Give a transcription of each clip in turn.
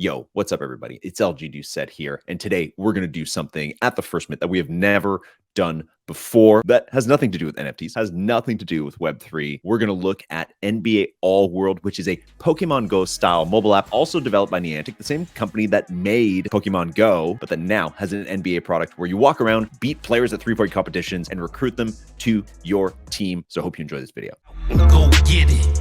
Yo, what's up, everybody? It's LG Doucette here, and today we're going to do something at the First Mint that we have never done before that has nothing to do with NFTs, has nothing to do with Web3. We're going to look at NBA All World, which is a Pokemon Go style mobile app, also developed by Niantic, the same company that made Pokemon Go, but that now has an NBA product where you walk around, beat players at three-point competitions, and recruit them to your team. So I hope you enjoy this video. Go get it.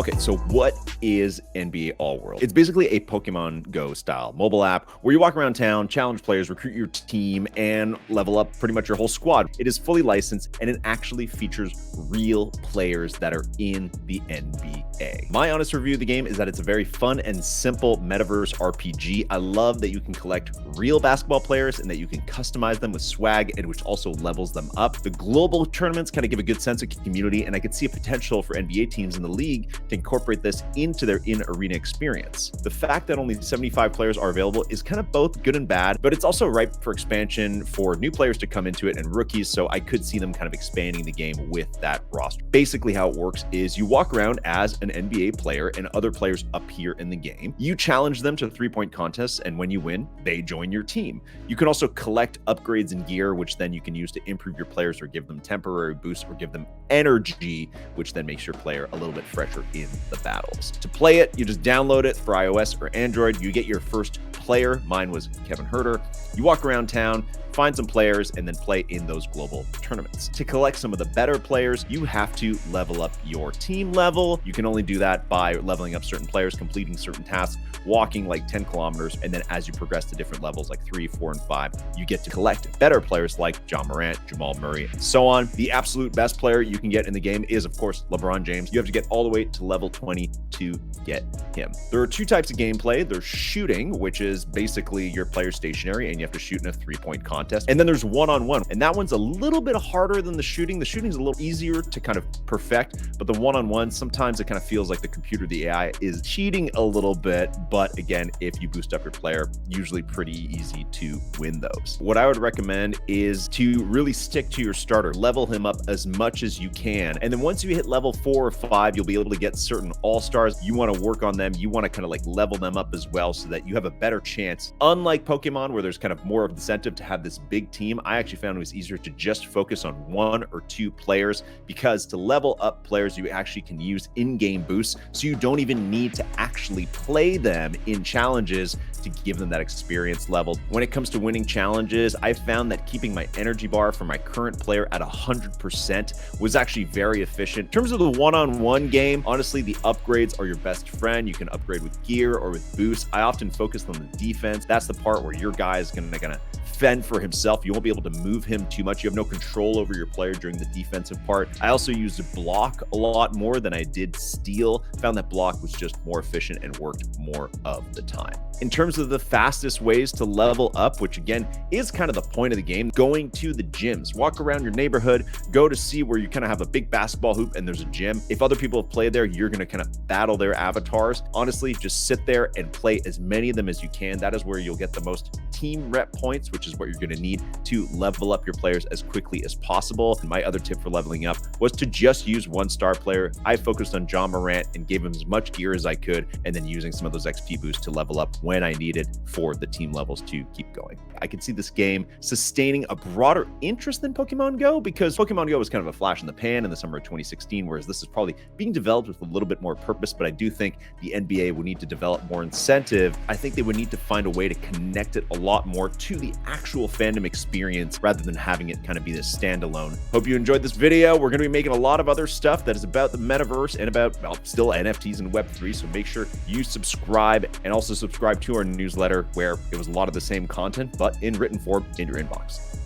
Okay, so what is NBA All World? It's basically a Pokemon Go style mobile app where you walk around town, challenge players, recruit your team, and level up pretty much your whole squad. It is fully licensed, and it actually features real players that are in the NBA. My honest review of the game is that it's a very fun and simple metaverse RPG. I love that you can collect real basketball players and that you can customize them with swag, and which also levels them up. The global tournaments kind of give a good sense of community, and I could see a potential for NBA teams in the league to incorporate this into their in-arena experience. The fact that only 75 players are available is kind of both good and bad, but it's also ripe for expansion for new players to come into it and rookies, so I could see them kind of expanding the game with that roster. Basically how it works is you walk around as an NBA player and other players appear in the game. You challenge them to three-point contests, and when you win, they join your team. You can also collect upgrades and gear, which then you can use to improve your players or give them temporary boosts or give them energy, which then makes your player a little bit fresher in the battles. To play it, you just download it for iOS or Android. You get your first player. Mine was Kevin Herter. You walk around town, find some players, and then play in those global tournaments. To collect some of the better players, you have to level up your team level. You can only do that by leveling up certain players, completing certain tasks, walking like 10 kilometers, and then as you progress to different levels like 3, 4, and 5, you get to collect better players like John Morant, Jamal Murray, and so on. The absolute best player you can get in the game is, of course, LeBron James. You have to get all the way to level 20 to get him. There are two types of gameplay. There's shooting, which is basically your player stationary, and you have to shoot in a three-point contest. And then there's one-on-one, and that one's a little bit harder than the shooting. The shooting is a little easier to kind of perfect, but the one-on-one, sometimes it kind of feels like the computer, the AI, is cheating a little bit. But again, if you boost up your player, usually pretty easy to win those. What I would recommend is to really stick to your starter, level him up as much as you can. And then once you hit level 4 or 5, you'll be able to get certain all-stars. You want to work on them. You want to kind of like level them up as well so that you have a better chance. Unlike Pokemon, where there's kind of more of incentive to have this big team, I actually found it was easier to just focus on 1 or 2 players, because to level up players, you actually can use in-game boosts. So you don't even need to actually play them in challenges to give them that experience level. When it comes to winning challenges, I found that keeping my energy bar for my current player at 100% was actually very efficient. In terms of the one-on-one game, honestly, the upgrades are your best friend. You can upgrade with gear or with boosts. I often focus on the defense. That's the part where your guy is gonna fend for himself. You won't be able to move him too much. You have no control over your player during the defensive part. I also used block a lot more than I did steal. Found that block was just more efficient and worked more of the time. In terms of the fastest ways to level up, which again is kind of the point of the game, going to the gyms. Walk around your neighborhood, go to see where you kind of have a big basketball hoop and there's a gym. If other people have played there, you're going to kind of battle their avatars. Honestly, just sit there and play as many of them as you can. That is where you'll get the most team rep points, which is what you're going to need to level up your players as quickly as possible. And my other tip for leveling up was to just use 1-star player. I focused on John Morant and gave him as much gear as I could, and then using some of those XP boosts to level up when I needed for the team levels to keep going. I could see this game sustaining a broader interest than Pokemon Go, because Pokemon Go was kind of a flash in the pan in the summer of 2016, whereas this is probably being developed with a little bit more purpose. But I do think the NBA would need to develop more incentive. I think they would need to find a way to connect it a lot more to the actual fandom experience rather than having it kind of be this standalone. Hope you enjoyed this video. We're going to be making a lot of other stuff that is about the metaverse and about, well, still NFTs and Web3. So make sure you subscribe, and also subscribe to our newsletter, where it was a lot of the same content, but in written form in your inbox.